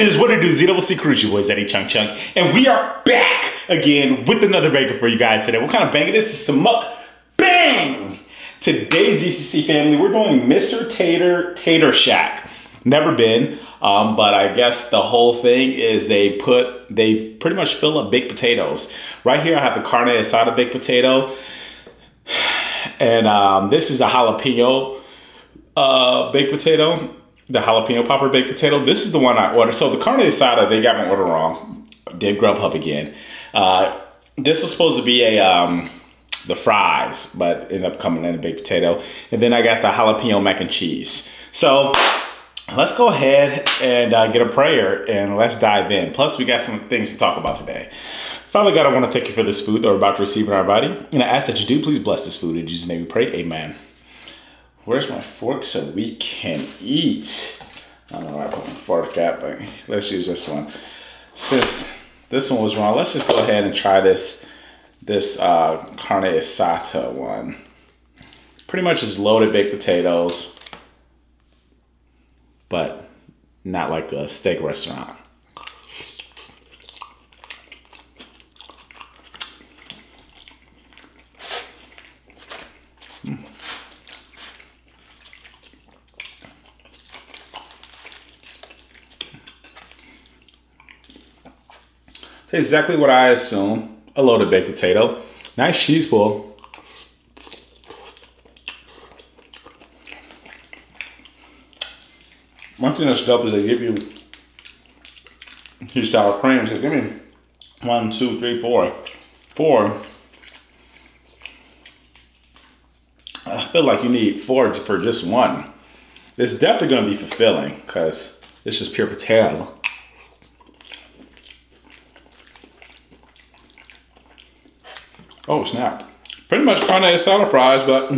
it is, what it is, ZCCCrew, your boys, Eddie Chunk Chunk, and we are back again with another banger for you guys today. What kind of banger? This is some mukbang. Today's ZCC family, we're doing Mr. Tater Shack. Never been, but I guess the whole thing is they pretty much fill up baked potatoes. Right here, I have the carne asada baked potato, and this is the jalapeno baked potato. The jalapeno popper baked potato. This is the one I ordered. So the carne asada, they got my order wrong. Did Grubhub again. This was supposed to be the fries, but ended up coming in a baked potato. And then I got the jalapeno mac and cheese. So let's go ahead and get a prayer and let's dive in. Plus, we got some things to talk about today. Father God, I want to thank you for this food that we're about to receive in our body. And I ask that you do please bless this food. In Jesus' name we pray, amen. Where's my fork so we can eat? I don't know where I put my fork at, but let's use this one. Since this one was wrong, let's just go ahead and try this carne asada one. Pretty much just loaded baked potatoes, but not like a steak restaurant. It's exactly what I assume. A loaded baked potato. Nice cheese pull. One thing that's dope is they give you these sour creams. They give me 1, 2, 3, 4. 4. I feel like you need 4 for just one. It's definitely going to be fulfilling because it's just pure potato. Oh snap. Pretty much carne asada fries, but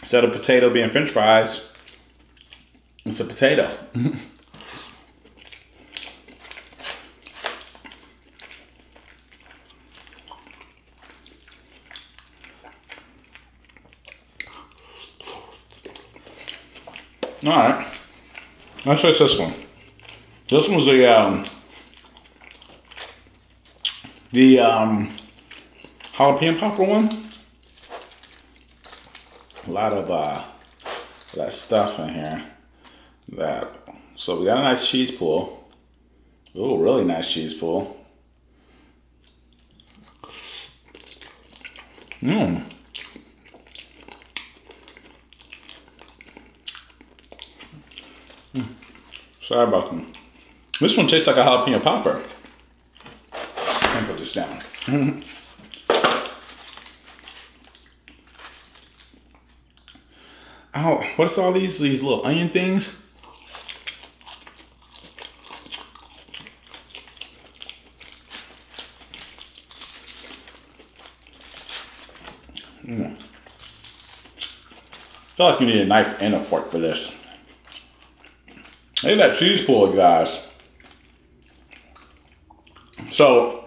instead of potato being french fries, it's a potato. Alright. Let's try this one. This one's the jalapeno popper one. A lot of that stuff in here. So we got a nice cheese pull. Oh, really nice cheese pull. Sorry about them. This one tastes like a jalapeno popper. Let me put this down. Oh, what's all these little onion things? I feel like you need a knife and a fork for this. Look at that cheese pull, guys. So,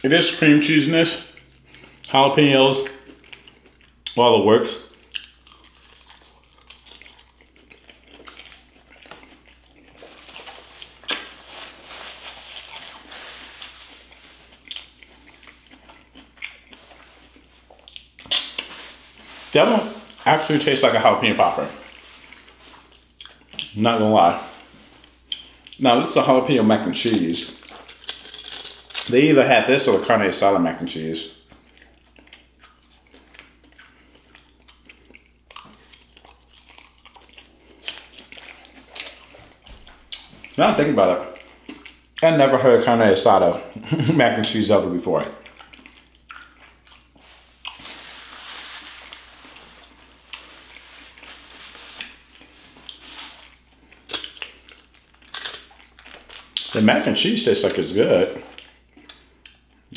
it is cream cheesiness, jalapenos, all the works. That one actually tastes like a jalapeno popper. Not gonna lie. Now this is a jalapeno mac and cheese. They either had this or the carne asada mac and cheese. Now I'm thinking about it. I never heard carne asada mac and cheese ever before. The mac and cheese tastes like it's good.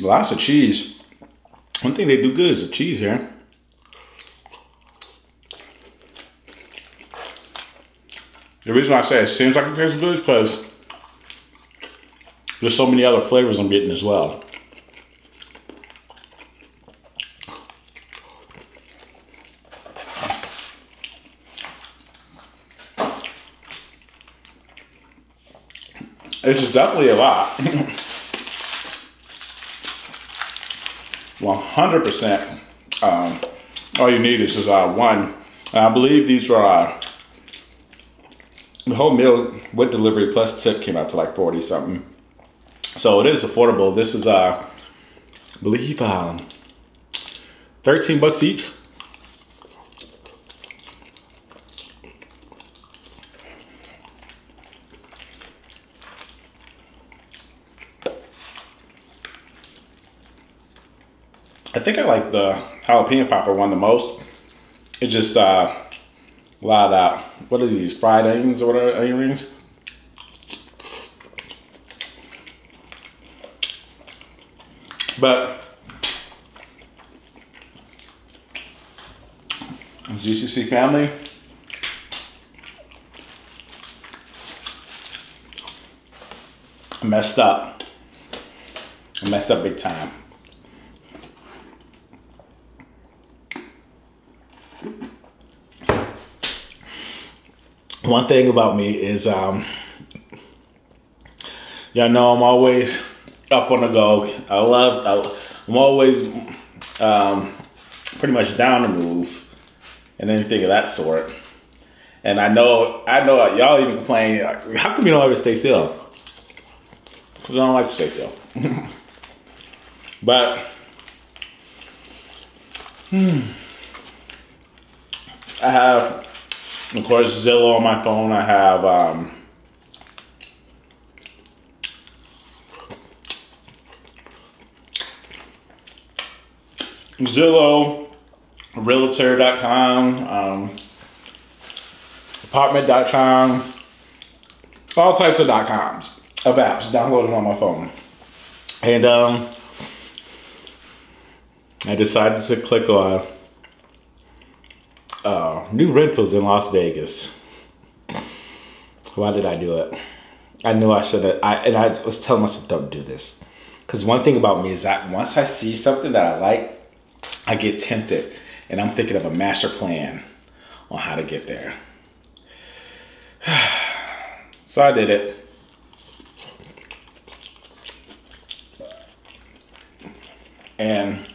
Lots of cheese. One thing they do good is the cheese here. The reason why I say it seems like it tastes good is because there's so many other flavors I'm getting as well. It's just definitely a lot. 100%. All you need is just one. And I believe these were the whole meal with delivery plus tip came out to like 40 something. So it is affordable. This is I believe 13 bucks each. I think I like the jalapeno popper one the most. It's just a lot of, what are these, fried onions or whatever, onion rings? But ZCC family, I messed up. I messed up big time. One thing about me is, y'all know I'm always up on the go. I'm always pretty much down to move and anything of that sort. And I know y'all even complain, how come you don't ever stay still? Because I don't like to stay still. But I have, of course, Zillow on my phone. I have Zillow, Realtor.com, Apartment.com, all types of .coms of apps downloaded on my phone. And I decided to click on new rentals in Las Vegas. Why did I do it? I knew I should have. I was telling myself, don't do this. Because one thing about me is that once I see something that I like, I get tempted. And I'm thinking of a master plan on how to get there. So I did it. And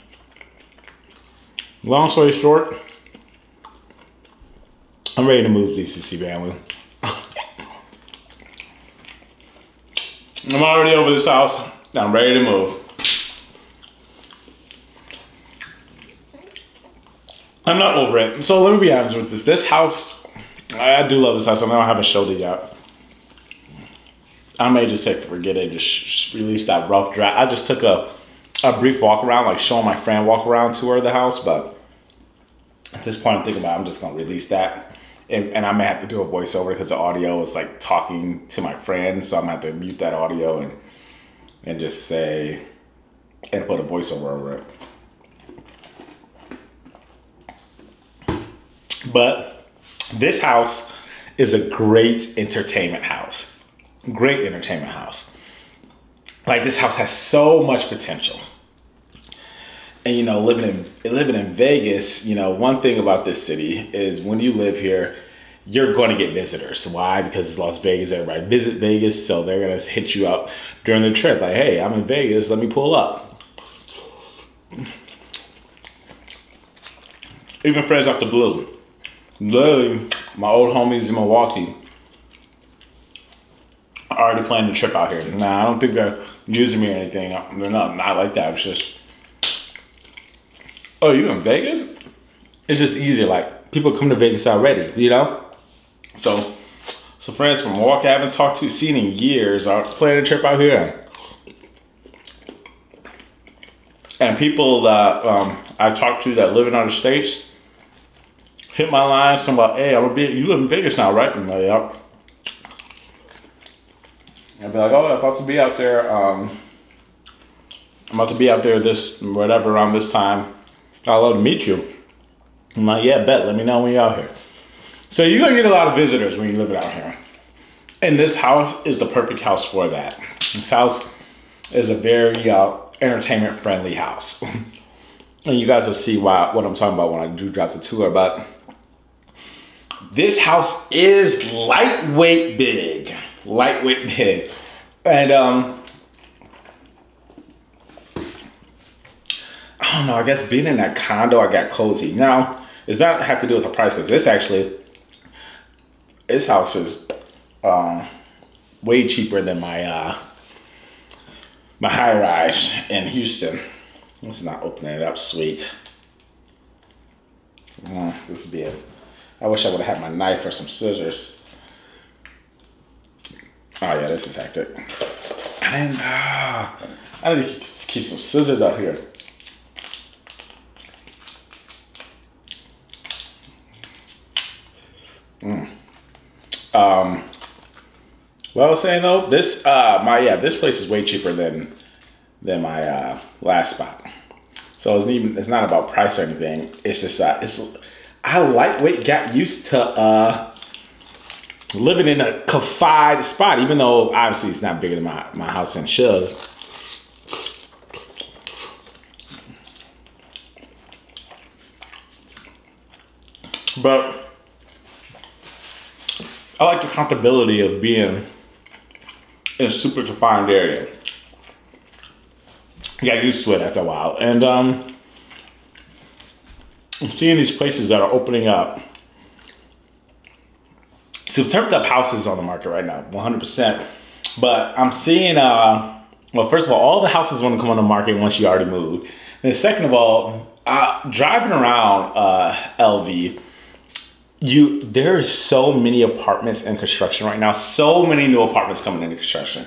long story short, I'm ready to move, ZCC family. I'm already over this house. I'm ready to move. I'm not over it. So let me be honest with this. This house, I do love this house. I know I haven't showed it yet. I may just say forget it, just release that rough draft. I just took a brief walk around, like showing my friend walk around tour of the house, but at this point I'm thinking about I'm just gonna release that. And I may have to do a voiceover because the audio is like talking to my friend. So I'm gonna have to mute that audio and just say, and put a voiceover over it. But this house is a great entertainment house. Great entertainment house. Like, this house has so much potential. And, you know, living in Vegas, you know, one thing about this city is when you live here, you're going to get visitors. Why? Because it's Las Vegas. Everybody visit Vegas, so they're going to hit you up during the trip. Like, hey, I'm in Vegas. Let me pull up. Even friends off the blue. Literally, my old homies in Milwaukee are already planning the trip out here. Nah, I don't think they're using me or anything. They're not like that. It's just, oh, you in Vegas? It's just easier. Like, people come to Vegas already, you know? So friends from Milwaukee I haven't talked to, seen in years are planning a trip out here. And people that I talked to that live in other states hit my line, something about, hey, you live in Vegas now, right? And I'm like, yep. I'd be like, oh, I'm about to be out there. I'm about to be out there around this time. I'd love to meet you. I'm like, yeah, bet. Let me know when you're out here. So you're going to get a lot of visitors when you live out here. And this house is the perfect house for that. This house is a very entertainment-friendly house. And you guys will see what I'm talking about when I do drop the tour. But this house is lightweight big. Lightweight big. And I don't know, I guess being in that condo, I got cozy. Now, does that have to do with the price? Because this house is way cheaper than my my high rise in Houston. Let's not open it up, sweet. This would be it. I wish I would have had my knife or some scissors. Oh yeah, this is hectic. I need to keep some scissors out here. What I was saying though, this this place is way cheaper than my last spot. So it's not about price or anything. It's just I got used to living in a confined spot, even though obviously it's not bigger than my house in Shug. But I like the comfortability of being in a super confined area. Got used to it after a while. And I'm seeing these places that are opening up. So turfed up houses on the market right now, 100%. But I'm seeing, well, first of all the houses want to come on the market once you already moved. And second of all, driving around LV, there is so many apartments in construction right now. So many new apartments coming into construction.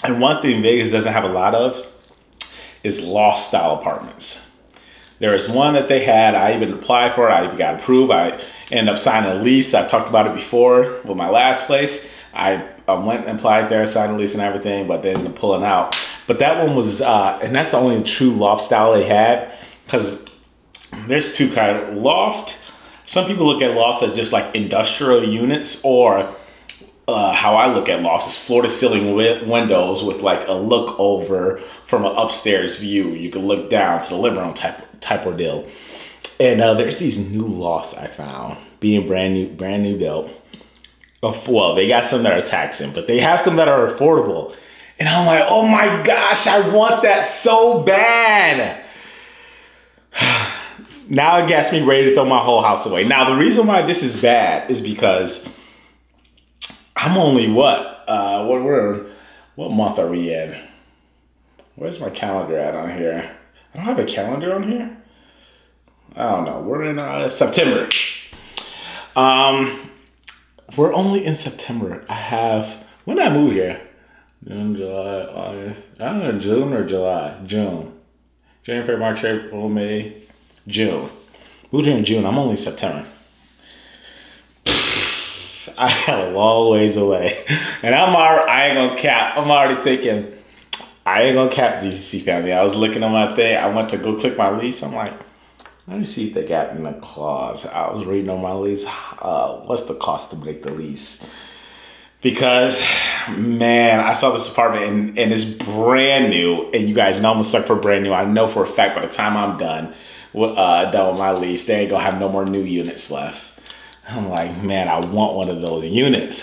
And one thing Vegas doesn't have a lot of is loft style apartments. There is one that they had, I even applied for it, I even got approved. I ended up signing a lease. I talked about it before with my last place. I went and applied there, signed a lease and everything, but they ended up pulling out. But that one was, and that's the only true loft style they had, because there's two kinds of loft. Some people look at lofts as just like industrial units, or how I look at lofts is floor to ceiling windows with like a look over from an upstairs view. You can look down to the living room type ordeal. And there's these new lofts I found being brand new built. Well, they got some that are taxing, but they have some that are affordable. And I'm like, oh my gosh, I want that so bad. Now it gets me ready to throw my whole house away. Now, the reason why this is bad is because I'm only what month are we in? Where's my calendar at on here? I don't have a calendar on here. I don't know. We're in September. We're only in September. When did I move here? June, July, August. I don't know, June or July? June. January, February, March, April, May, June. Moved here in June. I'm only September. I got a long ways away. And I ain't gonna cap. I'm already thinking, I ain't gonna cap ZCC family. I was looking at my thing. I went to go click my lease. I'm like, let me see if they got in the clause. I was reading on my lease. What's the cost to break the lease? Because, man, I saw this apartment and it's brand new. And you guys know I'm a sucker for brand new. I know for a fact by the time I'm done with my lease, they ain't gonna have no more new units left. I'm like, man, I want one of those units.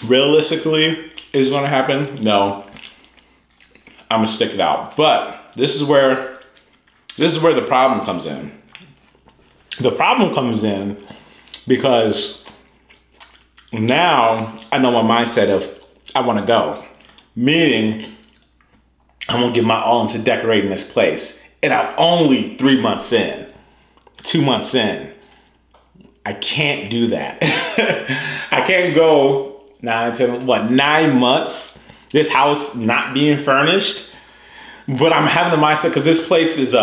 Realistically, is it gonna happen? No. I'm gonna stick it out. But this is where the problem comes in. The problem comes in because now I know my mindset of I want to go. Meaning, I'm gonna give my all into decorating this place. And I'm only 3 months in, 2 months in. I can't do that. I can't go 9 months, this house not being furnished. But I'm having the mindset, because this place is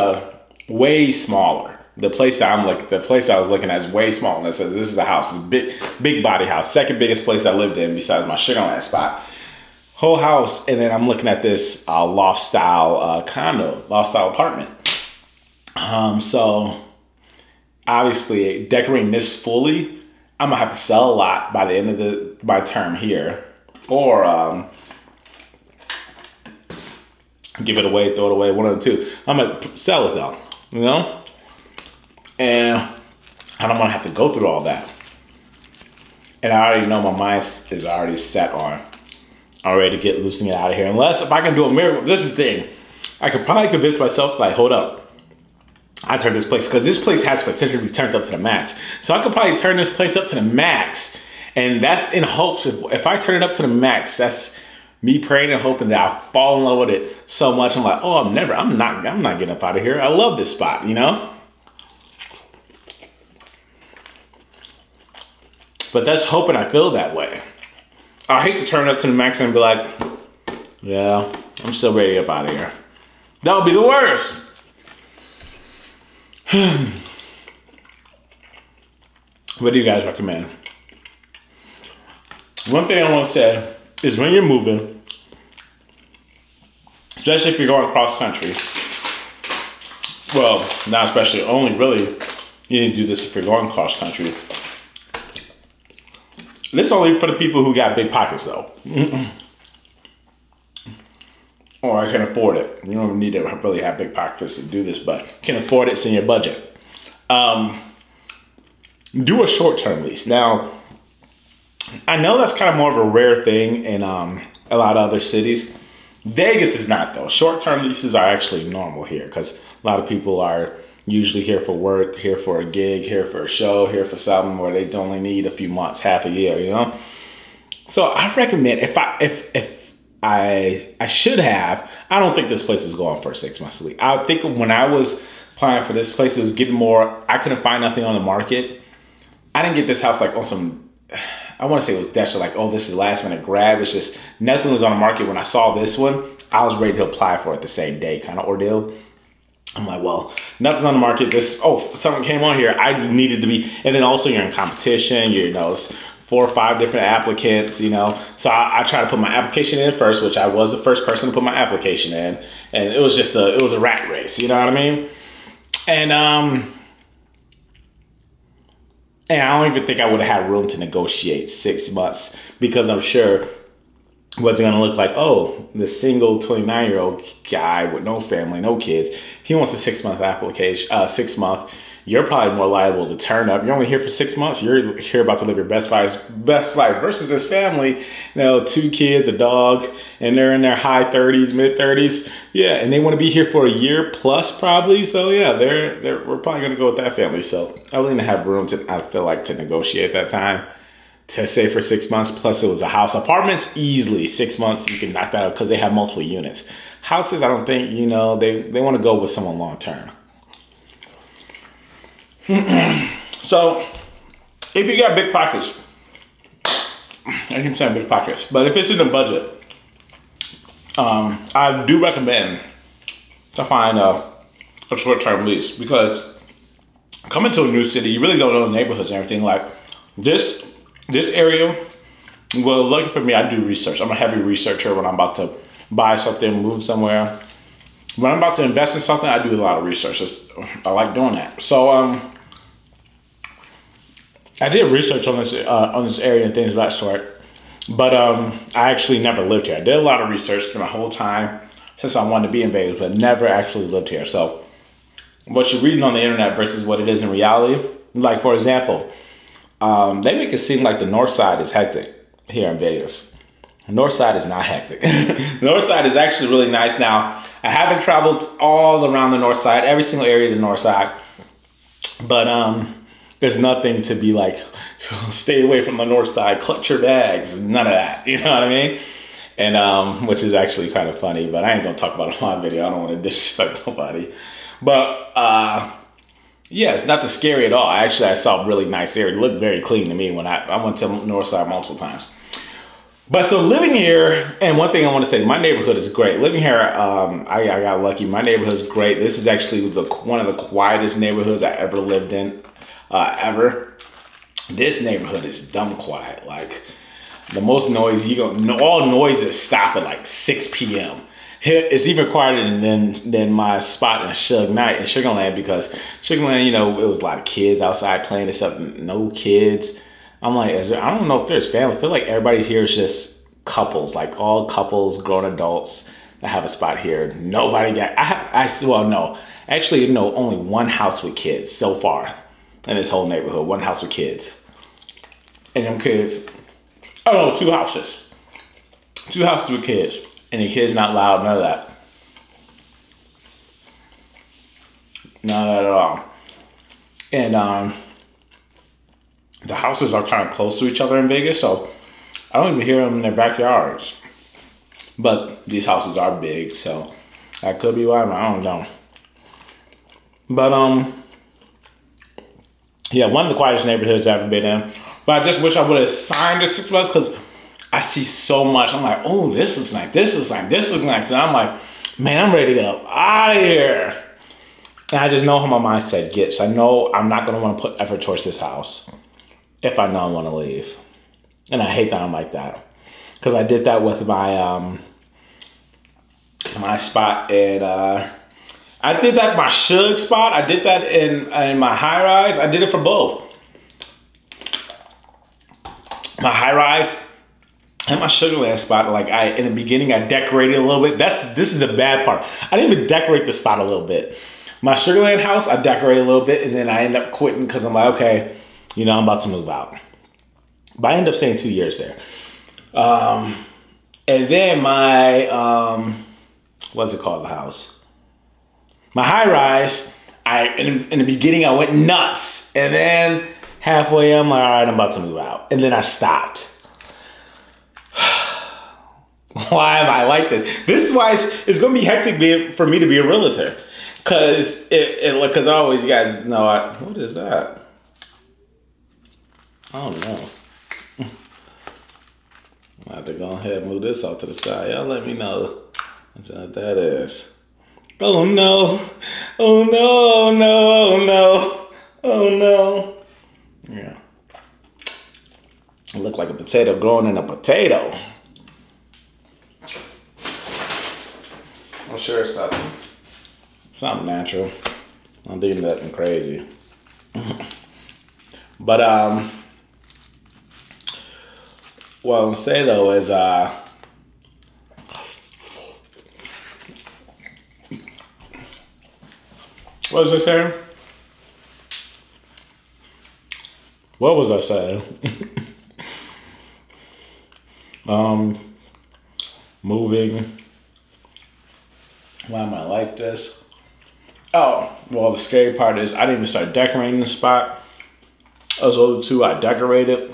way smaller. The place I was looking at is way smaller. And it says this is a house, it's a big body house. Second biggest place I lived in besides my Sugarland spot. Whole house, and then I'm looking at this loft style condo, loft style apartment. So obviously decorating this fully, I'm gonna have to sell a lot by the end of my term here, or give it away, throw it away, one of the two. I'm gonna sell it though, you know. And I don't want to have to go through all that. And I already know my mind is already set on, I'm ready to get loose and get out of here. Unless if I can do a miracle, this is the thing. I could probably convince myself, like, hold up, I turn this place, because this place has potential to be turned up to the max. So I could probably turn this place up to the max. And that's in hopes if I turn it up to the max, that's me praying and hoping that I fall in love with it so much. I'm like, oh, I'm not getting up out of here. I love this spot, you know? But that's hoping I feel that way. I hate to turn it up to the max and be like, yeah, I'm still ready to get up out of here. That would be the worst. What do you guys recommend? One thing I want to say is when you're moving, especially if you're going cross country, well, not especially, only really, you need to do this if you're going cross country. This only for the people who got big pockets though. Or I can afford it. You don't need to really have big pockets to do this, but can afford it, it's in your budget. Do a short-term lease. Now, I know that's kind of more of a rare thing in a lot of other cities. Vegas is not though. Short-term leases are actually normal here because a lot of people are usually here for work, here for a gig, here for a show, here for something where they only need a few months, half a year, you know? So I recommend if I should have, I don't think this place is going for a 6 months lease. I think when I was applying for this place, it was getting more, I couldn't find nothing on the market. I didn't get this house like on some, I want to say it was desperate, like, oh, this is last minute grab. It's just nothing was on the market. When I saw this one, I was ready to apply for it the same day kind of ordeal. I'm like, well, nothing's on the market. This, oh, something came on here. I needed to be, and then also you're in competition. You know, it's 4 or 5 different applicants, you know. So I try to put my application in first, which I was the first person to put my application in. And it was just it was a rat race, you know what I mean? And I don't even think I would have had room to negotiate 6 months because I'm sure it wasn't going to look like, oh, the single 29-year-old guy with no family, no kids, he wants a 6 month application, 6 month. You're probably more liable to turn up. You're only here for 6 months. You're here about to live your best life versus this family, you know, 2 kids, a dog, and they're in their high 30s, mid 30s. Yeah, and they want to be here for a year plus probably. So yeah, we're probably going to go with that family. So I really didn't have room to, I feel like, to negotiate that time to say for 6 months. Plus it was a house. Apartments, easily 6 months, you can knock that out because they have multiple units. Houses, I don't think, you know, they want to go with someone long term. So, if you got big pockets, I keep saying big pockets, but if it's in the budget, I do recommend to find a short-term lease because coming to a new city, you really don't know the neighborhoods and everything. Like this area, well, lucky for me, I do research. I'm a heavy researcher when I'm about to buy something, move somewhere. When I'm about to invest in something, I do a lot of research. I like doing that. So, I did research on this area and things of that sort, but I actually never lived here. I did a lot of research for my whole time since I wanted to be in Vegas, but never actually lived here. So what you're reading on the internet versus what it is in reality, like for example, they make it seem like the north side is hectic here in Vegas. The north side is not hectic. The north side is actually really nice. Now, I haven't traveled all around the north side, every single area of the north side, but there's nothing to be like, stay away from the north side, clutch your bags, none of that, you know what I mean? And which is actually kind of funny, but I ain't gonna talk about it on my video. I don't want to disrespect nobody. But yeah, it's not too scary at all. I saw a really nice area. It looked very clean to me when I went to the north side multiple times. But so living here, and one thing I want to say, my neighborhood is great. Living here, I got lucky. My neighborhood is great. This is actually one of the quietest neighborhoods I ever lived in. Ever. This neighborhood is dumb quiet. Like the most noise, all noises stop at like 6 p.m. It's even quieter than my spot in Sugarland because Sugarland, you know, it was a lot of kids outside playing and stuff. No kids. I'm like, I don't know if there's family. I feel like everybody here is just couples, like all couples, grown adults that have a spot here. Nobody got, well, no, actually, no, only one house with kids so far. in this whole neighborhood. One house with kids. And them kids, I don't know, 2 houses. 2 houses with kids. And the kids not loud, none of that. None of that at all. And the houses are kind of close to each other in Vegas, so I don't even hear them in their backyards. But these houses are big, so that could be why. I don't know. But yeah, one of the quietest neighborhoods I've ever been in. But I just wish I would have signed the 6 months, because I see so much. I'm like, oh, this looks like this looks like this looks like. So I'm like, man, I'm ready to get up out of here. And I just know how my mindset gets. I know I'm not gonna want to put effort towards this house if I know I want to leave. And I hate that I'm like that, because I did that with my my spot in I did that my Shug spot. I did that in my high rise. I did it for both. My high rise and my Sugarland spot. Like in the beginning, I decorated a little bit. This is the bad part. I didn't even decorate the spot a little bit. My Sugarland house, I decorated a little bit, and then I ended up quitting because I'm like, okay, you know, I'm about to move out. But I ended up staying 2 years there. And then my, what's it called, the house? My high rise, in the beginning, I went nuts. And then halfway, I'm like, all right, I'm about to move out. And then I stopped. Why am I like this? This is why it's going to be hectic for me to be a realtor. Because always, you guys know, what is that? I don't know. I have to go ahead and move this off to the side. Y'all let me know what that is. Oh no. Oh no, no, no. Oh no. Yeah. It looked like a potato growing in a potato. I'm sure it's something natural. I'm doing nothing crazy. But what I'll say though is what was I saying? What was I saying? Moving. Why am I like this? Oh, well, the scary part is I didn't even start decorating the spot. Those other 2 I decorated.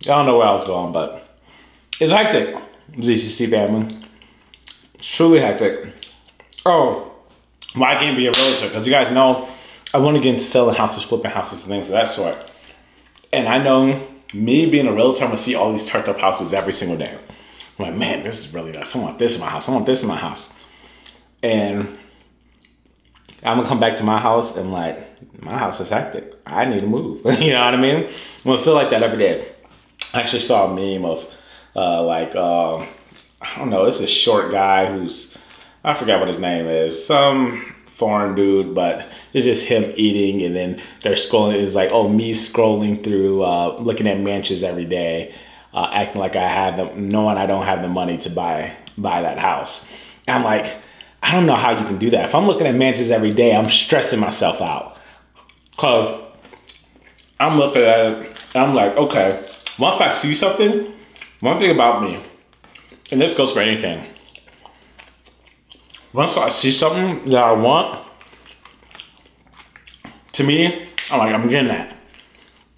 I don't know where I was going, but it's hectic. ZCC family. It's truly hectic. Oh, why can't be a realtor? Because you guys know I want to get into selling houses, flipping houses, and things of that sort. And I know me being a realtor, I'm going to see all these turned up houses every single day. I'm like, man, this is really nice. I want this in my house. I want this in my house. And I'm going to come back to my house and like, my house is hectic. I need to move. You know what I mean? I'm going to feel like that every day. I actually saw a meme of I don't know, it's a short guy who's, I forgot what his name is, some foreign dude, but it's just him eating, and then they're scrolling. It's like, oh, me scrolling through, looking at mansions every day, acting like I have them, knowing I don't have the money to buy that house. And I'm like, I don't know how you can do that. If I'm looking at mansions every day, I'm stressing myself out. Because I'm looking at it, and I'm like, okay, once I see something, one thing about me, and this goes for anything, once I see something that I want, to me, I'm like, I'm getting that.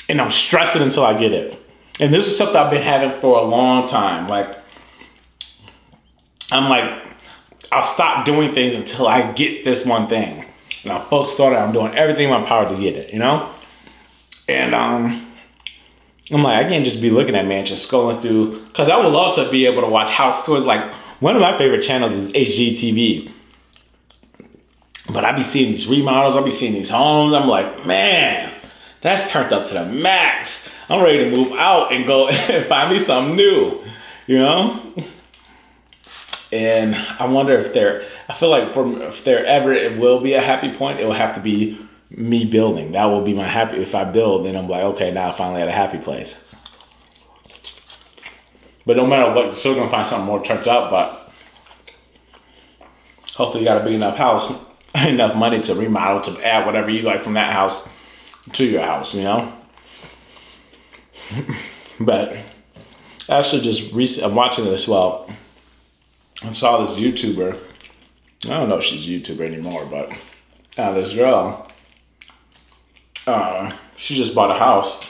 And I'm stressing until I get it. And this is something I've been having for a long time. Like, I'm like, I'll stop doing things until I get this one thing. And I'll focus on it. I'm doing everything in my power to get it, you know? And I'm like, I can't just be looking at mansions, scrolling through, because I would love to be able to watch house tours. Like, one of my favorite channels is HGTV. But I be seeing these remodels, I be seeing these homes. I'm like, man, that's turned up to the max. I'm ready to move out and go and find me something new, you know? And I wonder if I feel like if there ever it will be a happy point, it will have to be me building. That will be my happy. If I build, then I'm like, okay, now I finally at a happy place. But no matter what, you're still gonna find something more turned up. But hopefully, you got a big enough house, enough money to remodel, to add whatever you like from that house to your house, you know? But actually just recently, I'm watching this, well, I saw this YouTuber, I don't know if she's a YouTuber anymore, but this girl, she just bought a house.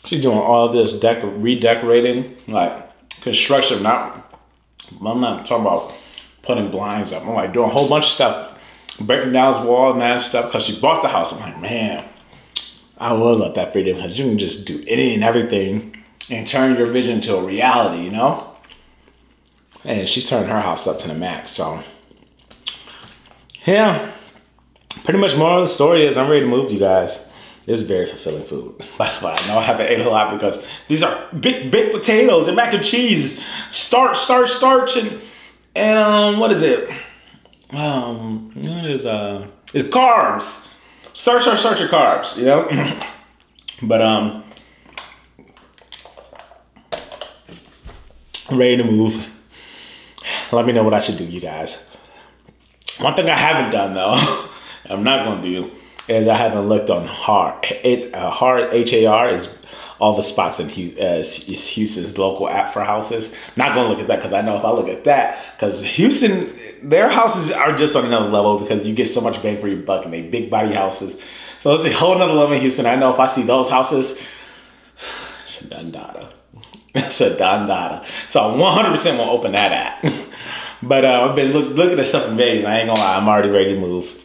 She's doing all this redecorating, like construction, I'm not talking about putting blinds up. I'm like doing a whole bunch of stuff, breaking down his wall and that stuff, because she bought the house. I'm like, man, I would love that freedom, because you can just do any and everything and turn your vision into a reality, you know? And she's turning her house up to the max, so. Yeah, pretty much more of the story is I'm ready to move, you guys. It's very fulfilling food. By the way, I know I haven't ate a lot because these are big potatoes and mac and cheese, starch, and what is it? What is it's carbs. Starch and carbs, you know? But I'm ready to move. Let me know what I should do, you guys. One thing I haven't done though, I'm not gonna do, is I haven't looked on HAR. HAR is all the spots in Houston's local app for houses. Not gonna look at that, because I know if I look at that, because Houston, their houses are just on another level, because you get so much bang for your buck and they big body houses. So it's a whole nother level in Houston. I know if I see those houses, it's a done data. It's a done data. So I 100% won't open that app. But I've been looking at stuff in Vegas. I ain't gonna lie, I'm already ready to move.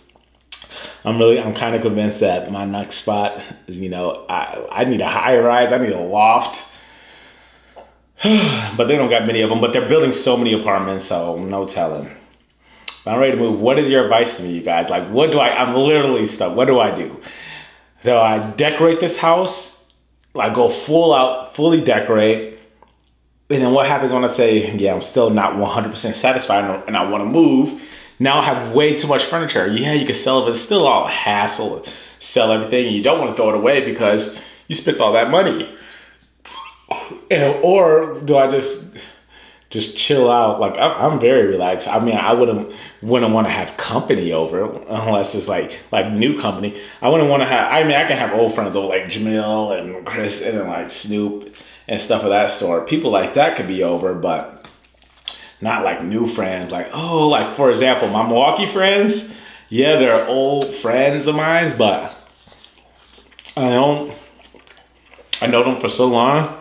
I'm kind of convinced that my next spot is, you know, I need a high rise, I need a loft. But they don't got many of them, but they're building so many apartments, so no telling. I'm ready to move. What is your advice to me, you guys? Like, I'm literally stuck. What do I do? So I decorate this house, like go full out, fully decorate. And then what happens when I say, yeah, I'm still not 100% satisfied and I want to move? Now I have way too much furniture. Yeah, you can sell it, but it's still all a hassle to sell everything. And you don't want to throw it away because you spent all that money. Or do I just chill out? Like, I'm very relaxed. I mean, I wouldn't want to have company over unless it's like new company. I wouldn't want to have, I mean, I can have old friends over like Jamil and Chris and then like Snoop and stuff of that sort. People like that could be over, but not like new friends. Like, oh, like for example, my Milwaukee friends, yeah, they're old friends of mine, but I know them for so long,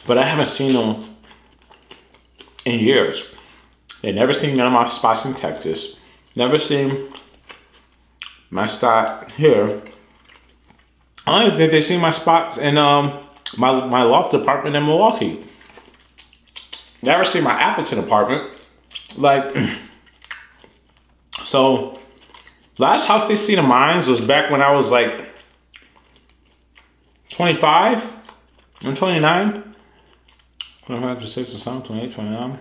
but I haven't seen them in years. They never seen none of my spots in Texas. Never seen my spot here. I don't even think they've seen my spots in my loft apartment in Milwaukee. Never seen my Appleton apartment. Like, so last house they seen of mine was back when I was like 25 and 29. 25, 26, 27, 28, 29.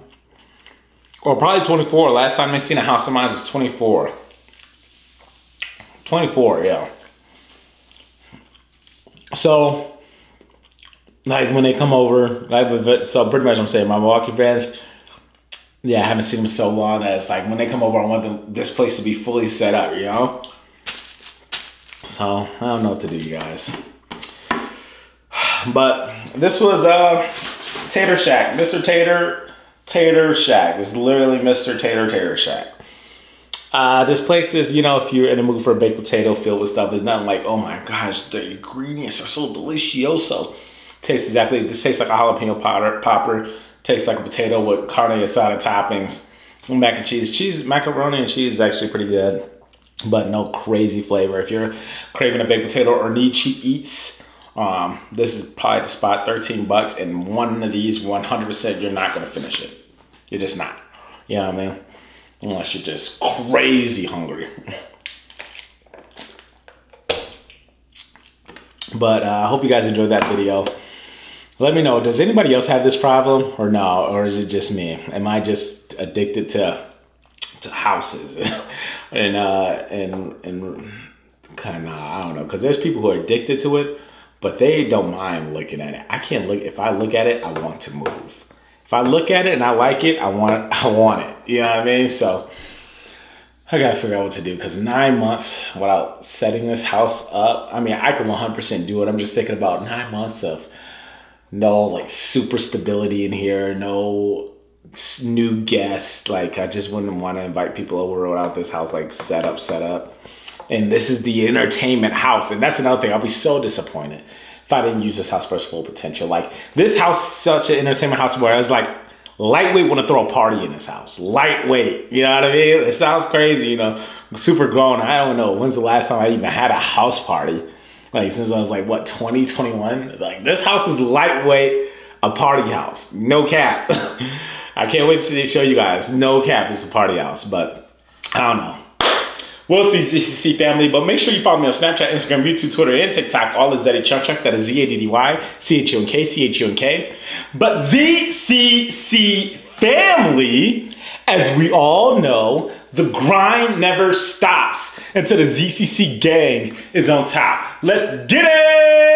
Or probably 24. Last time they seen a house of mine was 24. 24, yeah. So, like when they come over, so pretty much I'm saying my Milwaukee friends, yeah, I haven't seen them so long that it's like when they come over, I want this place to be fully set up, you know? So, I don't know what to do, you guys. But this was Tater Shack, Mr. Tater Shack. It's literally Mr. Tater Shack. This place is, you know, if you're in the mood for a baked potato filled with stuff, it's not like, oh my gosh, the ingredients are so delicioso. Tastes exactly, this tastes like a jalapeno popper. Tastes like a potato with carne asada toppings. Mac and cheese. Macaroni and cheese is actually pretty good, but no crazy flavor. If you're craving a baked potato or need cheap eats, this is probably the spot. 13 bucks, and one of these, 100%, you're not gonna finish it. You're just not. You know what I mean? Unless you're just crazy hungry. But I hope you guys enjoyed that video. Let me know, does anybody else have this problem or no? Or is it just me? Am I just addicted to houses? and kind of, I don't know. Because there's people who are addicted to it, but they don't mind looking at it. I can't look, if I look at it, I want to move. If I look at it and I like it, I want it. You know what I mean? So I gotta figure out what to do because 9 months without setting this house up. I mean, I can 100% do it. I'm just thinking about 9 months of no like super stability in here, no new guests. Like I just wouldn't want to invite people over without this house like set up. And this is the entertainment house. And that's another thing. I'll be so disappointed if I didn't use this house for its full potential. Like this house is such an entertainment house where it's like lightweight want to throw a party in this house. Lightweight, you know what I mean? It sounds crazy, you know, super grown. I don't know. When's the last time I even had a house party? Like since I was like, what, 20, 21? Like this house is lightweight, a party house. No cap. I can't wait to show you guys. No cap, it's a party house, but I don't know. We'll see, ZCC family, but make sure you follow me on Snapchat, Instagram, YouTube, Twitter, and TikTok. All is Zeddy Chunk Chunk. That is ZADDY, CHUNK. But ZCC family, as we all know, the grind never stops until the ZCC gang is on top. Let's get it!